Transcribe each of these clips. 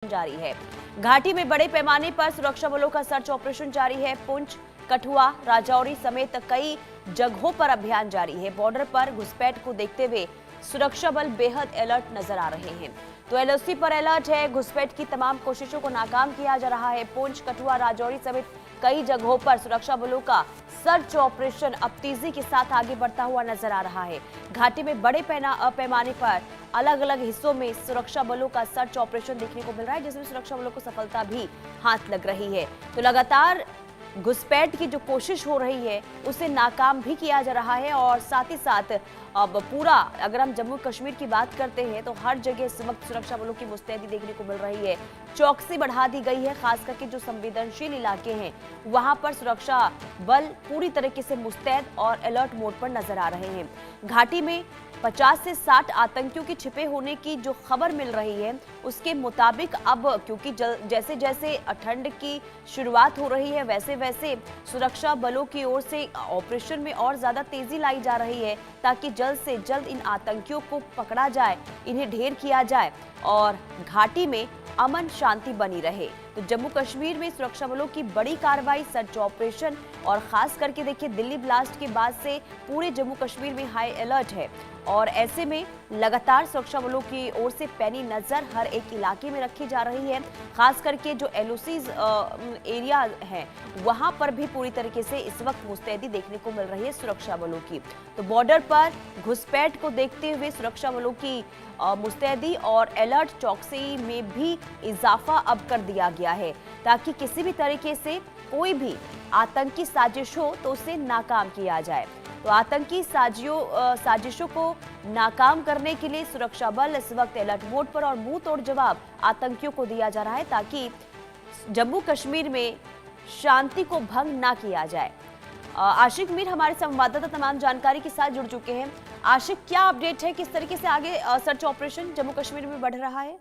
जारी है। घाटी में बड़े पैमाने पर सुरक्षा बलों का सर्च ऑपरेशन जारी है। पुंछ, कठुआ, राजौरी समेत कई जगहों पर अभियान जारी है। बॉर्डर पर घुसपैठ को देखते हुए सुरक्षा बल बेहद अलर्ट नजर आ रहे हैं। तो एलओसी पर अलर्ट है। घुसपैठ की तमाम कोशिशों को नाकाम किया जा रहा है। पुंछ, कठुआ, राजौरी समेत कई जगहों पर सुरक्षा बलों का सर्च ऑपरेशन अब तेजी के साथ आगे बढ़ता हुआ नजर आ रहा है। घाटी में बड़े पैमाने पर अलग अलग हिस्सों में सुरक्षा बलों का सर्च ऑपरेशन देखने को मिल रहा है, जिसमें सुरक्षा बलों को सफलता भी हाथ लग रही है। तो लगातार घुसपैठ की जो कोशिश हो रही है उसे नाकाम भी किया जा रहा है। और साथ ही साथ अब पूरा अगर हम जम्मू कश्मीर की बात करते हैं तो हर जगह इस वक्त सुरक्षा बलों की मुस्तैदी देखने को मिल रही है। चौकसी बढ़ा दी गई है। खास करके जो संवेदनशील इलाके हैं वहां पर सुरक्षा बल पूरी तरीके से मुस्तैद और अलर्ट मोड पर नजर आ रहे हैं। घाटी में 50 से 60 आतंकियों के छिपे होने की जो खबर मिल रही है उसके मुताबिक अब क्योंकि जैसे जैसे ठंड की शुरुआत हो रही है वैसे वैसे सुरक्षा बलों की ओर से ऑपरेशन में और ज्यादा तेजी लाई जा रही है, ताकि जल्द से जल्द इन आतंकियों को पकड़ा जाए, इन्हें ढेर किया जाए और घाटी में अमन शांति बनी रहे। तो जम्मू कश्मीर में सुरक्षा बलों की बड़ी कार्रवाई, सर्च ऑपरेशन और खास करके देखिए दिल्ली ब्लास्ट के बाद से पूरे जम्मू कश्मीर में हाई अलर्ट है और ऐसे में लगातार सुरक्षा बलों की ओर से पैनी नजर हर एक इलाके में रखी जा रही है। खास करके जो एलओसीज एरिया है वहां पर भी पूरी तरीके से इस वक्त मुस्तैदी देखने को मिल रही है सुरक्षा बलों की। तो बॉर्डर पर घुसपैठ को देखते हुए सुरक्षा बलों की मुस्तैदी और अलर्ट चौकसी में भी इजाफा अब कर दिया गया है, ताकि किसी भी तरीके से कोई भी आतंकी साजिश हो तो उसे नाकाम किया जाए। तो आतंकी साजिशों को नाकाम करने के लिए सुरक्षा बल इस वक्त अलर्ट मोड पर और मुंह तोड़ जवाब आतंकियों को दिया जा रहा है, ताकि जम्मू कश्मीर में शांति को भंग ना किया जाए। आशिक मीर हमारे संवाददाता तमाम जानकारी के साथ जुड़ चुके हैं। आशिक, क्या अपडेट है, किस तरीके से आगे सर्च ऑपरेशन जम्मू कश्मीर में बढ़ रहा है?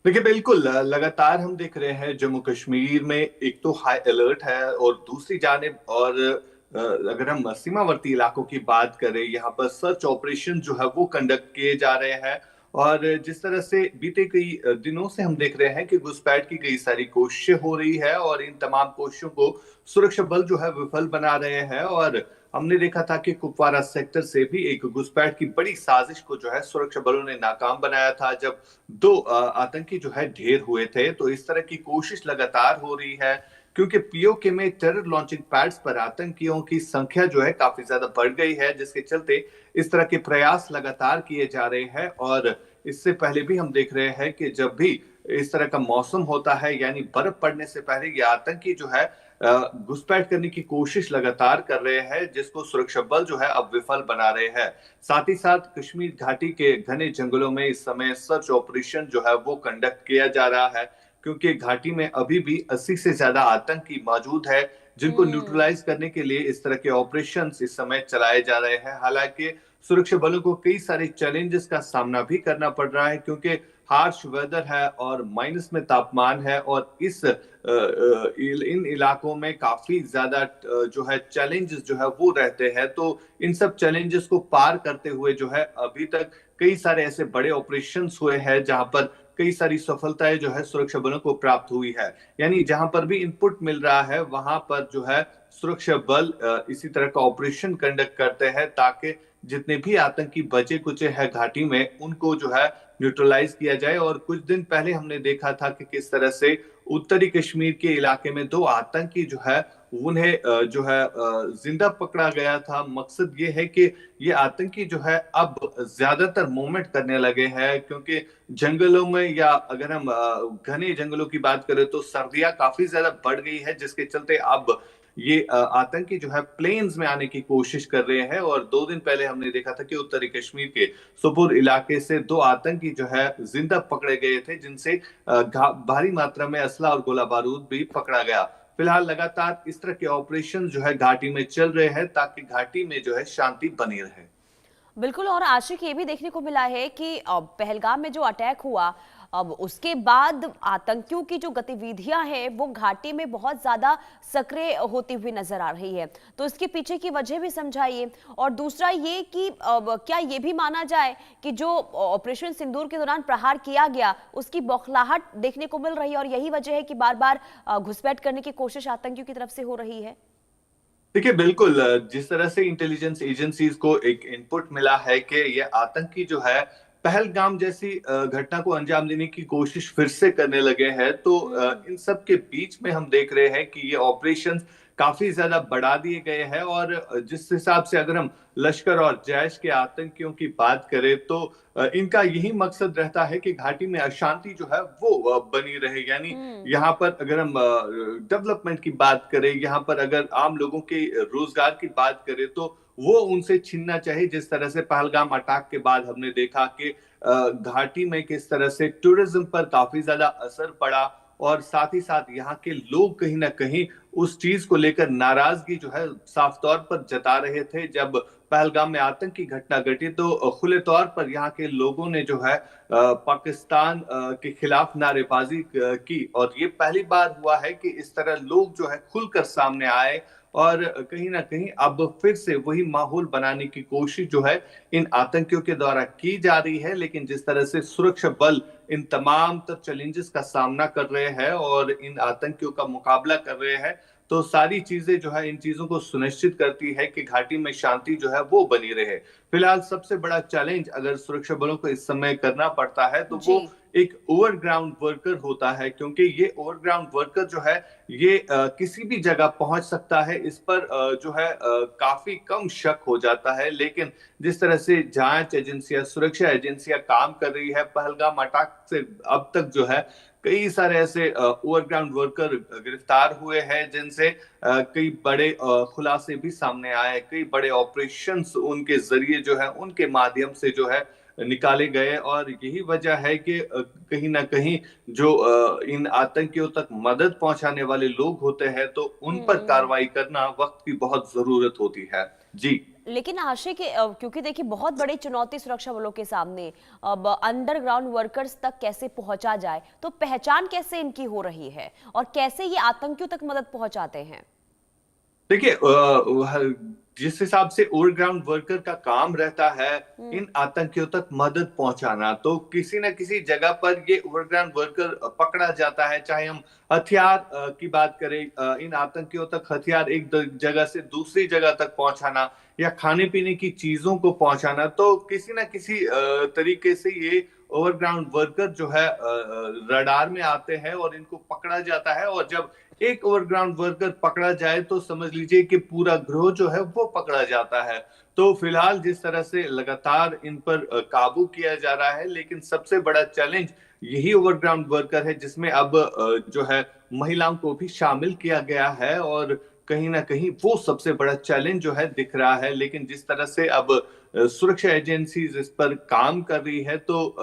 देखिए, बिल्कुल लगातार हम देख रहे हैं जम्मू कश्मीर में एक तो हाई अलर्ट है और दूसरी जानिब और अगर हम सीमावर्ती इलाकों की बात करें, यहाँ पर सर्च ऑपरेशन जो है वो कंडक्ट किए जा रहे हैं। और जिस तरह से बीते कई दिनों से हम देख रहे हैं कि घुसपैठ की कई सारी कोशिशें हो रही है और इन तमाम कोशिशों को सुरक्षा बल जो है विफल बना रहे हैं। और हमने देखा था कि कुपवारा सेक्टर से भी एक घुसपैठ की बड़ी साजिश को जो है सुरक्षा बलों ने नाकाम बनाया था, जब दो आतंकी जो है ढेर हुए थे। तो इस तरह की कोशिश लगातार हो रही है, क्योंकि पीओके में टेरर लॉन्चिंग पैड्स पर आतंकियों की संख्या जो है काफी ज्यादा बढ़ गई है, जिसके चलते इस तरह के प्रयास लगातार किए जा रहे हैं। और इससे पहले भी हम देख रहे हैं कि जब भी इस तरह का मौसम होता है, यानी बर्फ पड़ने से पहले, ये आतंकी जो है घुसपैठ करने की कोशिश लगातार कर रहे हैं, जिसको सुरक्षा बल जो है अब विफल बना रहे हैं। साथ ही साथ कश्मीर घाटी के घने जंगलों में इस समय सर्च ऑपरेशन जो है वो कंडक्ट किया जा रहा है, क्योंकि घाटी में अभी भी 80 से ज्यादा आतंकी मौजूद है, जिनको न्यूट्रलाइज करने के लिए इस तरह के ऑपरेशंस इस समय चलाए जा रहे हैं। हालांकि सुरक्षा बलों को कई सारे चैलेंजेस का सामना भी करना पड़ रहा है, क्योंकि हार्श वेदर है और माइनस में तापमान है और इन इलाकों में काफी ज्यादा जो है चैलेंजेस जो है वो रहते हैं। तो इन सब चैलेंजेस को पार करते हुए जो है अभी तक कई सारे ऐसे बड़े ऑपरेशंस हुए हैं जहां पर कई सारी सफलताएं जो है सुरक्षा बलों को प्राप्त हुई है। यानी जहां पर भी इनपुट मिल रहा है वहां पर जो है सुरक्षा बल इसी तरह का ऑपरेशन कंडक्ट करते हैं, ताकि जितने भी आतंकी बचे कुचे हैं घाटी में उनको जो है न्यूट्रलाइज किया जाए। और कुछ दिन पहले हमने देखा था कि किस तरह से उत्तरी कश्मीर के इलाके में दो आतंकी जो है उन्हें जो है जिंदा पकड़ा गया था। मकसद ये है कि ये आतंकी जो है अब ज्यादातर मूवमेंट करने लगे हैं, क्योंकि जंगलों में, या अगर हम घने जंगलों की बात करें तो सर्दियां काफी ज्यादा बढ़ गई है, जिसके चलते अब ये आतंकी जो है प्लेन्स में आने की कोशिश कर रहे हैं। और 2 दिन पहले हमने देखा था कि उत्तरी कश्मीर के सोपोर इलाके से दो आतंकी जो है जिंदा पकड़े गए थे, जिनसे भारी मात्रा में असला और गोला बारूद भी पकड़ा गया। फिलहाल लगातार इस तरह के ऑपरेशन जो है घाटी में चल रहे हैं, ताकि घाटी में जो है शांति बनी रहे। बिल्कुल। और आशिक, ये भी देखने को मिला है कि पहलगाम में जो अटैक हुआ अब उसके बाद आतंकियों की जो गतिविधियां हैं वो घाटी में बहुत ज्यादा सक्रिय होती हुई नजर आ रही है, तो इसके पीछे की वजह भी समझाइए। और दूसरा ये कि अब क्या ये भी माना जाए कि जो ऑपरेशन सिंदूर के दौरान प्रहार किया गया उसकी बौखलाहट देखने को मिल रही है और यही वजह है कि बार बार घुसपैठ करने की कोशिश आतंकियों की तरफ से हो रही है? देखिए बिल्कुल, जिस तरह से इंटेलिजेंस एजेंसीज को एक इनपुट मिला है कि ये आतंकी जो है पहलगाम जैसी घटना को अंजाम देने की कोशिश फिर से करने लगे हैं, तो हम्म। इन सब के बीच में हम देख रहे हैं कि ये ऑपरेशंस काफी ज्यादा बढ़ा दिए गए हैं। और जिस हिसाब से अगर हम लश्कर और जैश के आतंकियों की बात करें तो इनका यही मकसद रहता है कि घाटी में अशांति जो है वो बनी रहे। यानी हम्म। यहाँ पर अगर हम डेवलपमेंट की बात करें, यहाँ पर अगर आम लोगों के रोजगार की बात करें तो वो उनसे छीनना चाहिए। जिस तरह से पहलगाम अटैक के बाद हमने देखा कि घाटी में किस तरह से टूरिज्म पर काफी ज्यादा असर पड़ा, और साथ ही साथ यहाँ के लोग कहीं ना कहीं उस चीज को लेकर नाराजगी जो है साफ तौर पर जता रहे थे। जब पहलगाम में आतंकी घटना घटी तो खुले तौर पर यहाँ के लोगों ने जो है पाकिस्तान के खिलाफ नारेबाजी की, और ये पहली बार हुआ है कि इस तरह लोग जो है खुलकर सामने आए। और कहीं ना कहीं अब फिर से वही माहौल बनाने की कोशिश जो है इन आतंकियों के द्वारा की जा रही है। लेकिन जिस तरह से सुरक्षा बल इन तमाम तर चैलेंजेस का सामना कर रहे हैं और इन आतंकियों का मुकाबला कर रहे हैं, तो सारी चीजें जो है इन चीजों को सुनिश्चित करती है कि घाटी में शांति जो है वो बनी रहे। फिलहाल सबसे बड़ा चैलेंज अगर सुरक्षा बलों को इस समय करना पड़ता है तो जी। वो एक ओवरग्राउंड वर्कर होता है, क्योंकि ये ओवरग्राउंड वर्कर जो है ये किसी भी जगह पहुंच सकता है। इस पर जो है काफी कम शक हो जाता है। लेकिन जिस तरह से जांच एजेंसियां, सुरक्षा एजेंसियां काम कर रही है, पहलगाम अटैक से अब तक जो है कई सारे ऐसे ओवरग्राउंड वर्कर गिरफ्तार हुए हैं, जिनसे कई बड़े खुलासे भी सामने आए। कई बड़े ऑपरेशंस उनके जरिए जो है, उनके माध्यम से जो है निकाले गए। और यही वजह है कि कहीं ना कहीं जो इन आतंकियों तक मदद पहुंचाने वाले लोग होते हैं तो उन पर हम्म। कार्रवाई करना वक्त की बहुत जरूरत होती है। जी। लेकिन आशिक क्योंकि देखिए बहुत बड़ी चुनौती सुरक्षा बलों के सामने, अब अंडरग्राउंड वर्कर्स तक कैसे पहुंचा जाए, तो पहचान कैसे इनकी हो रही है और कैसे ये आतंकियों तक मदद पहुंचाते हैं? देखिए जिस हिसाब से ओवरग्राउंड वर्कर का काम रहता है हम्म। इन आतंकियों तक मदद पहुंचाना, तो किसी न किसी जगह पर ये ओवरग्राउंड वर्कर पकड़ा जाता है। चाहे हम हथियार की बात करें, इन आतंकियों तक हथियार एक जगह से दूसरी जगह तक पहुंचाना या खाने पीने की चीजों को पहुंचाना, तो किसी न किसी तरीके से ये ओवरग्राउंड वर्कर जो है रडार में आते हैं और इनको पकड़ा जाता है। और जब एक ओवरग्राउंड वर्कर पकड़ा जाए तो समझ लीजिए कि पूरा ग्रोह जो है वो पकड़ा जाता है। तो फिलहाल जिस तरह से लगातार इन पर काबू किया जा रहा है, लेकिन सबसे बड़ा चैलेंज यही ओवरग्राउंड वर्कर है, जिसमें अब जो है महिलाओं को भी शामिल किया गया है। और कहीं ना कहीं वो सबसे बड़ा चैलेंज जो है दिख रहा है। लेकिन जिस तरह से अब सुरक्षा एजेंसीज इस पर काम कर रही है, तो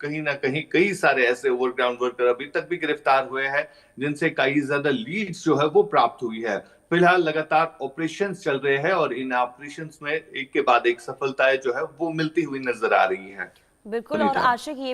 कहीं ना कहीं कई सारे ऐसे ओवरग्राउंड वर्कर अभी तक भी गिरफ्तार हुए हैं, जिनसे कई ज्यादा लीड्स जो है वो प्राप्त हुई है। फिलहाल लगातार ऑपरेशंस चल रहे हैं और इन ऑपरेशंस में एक के बाद एक सफलताएं जो है वो मिलती हुई नजर आ रही हैं। बिल्कुल। और सुनीता। आशिक ये भी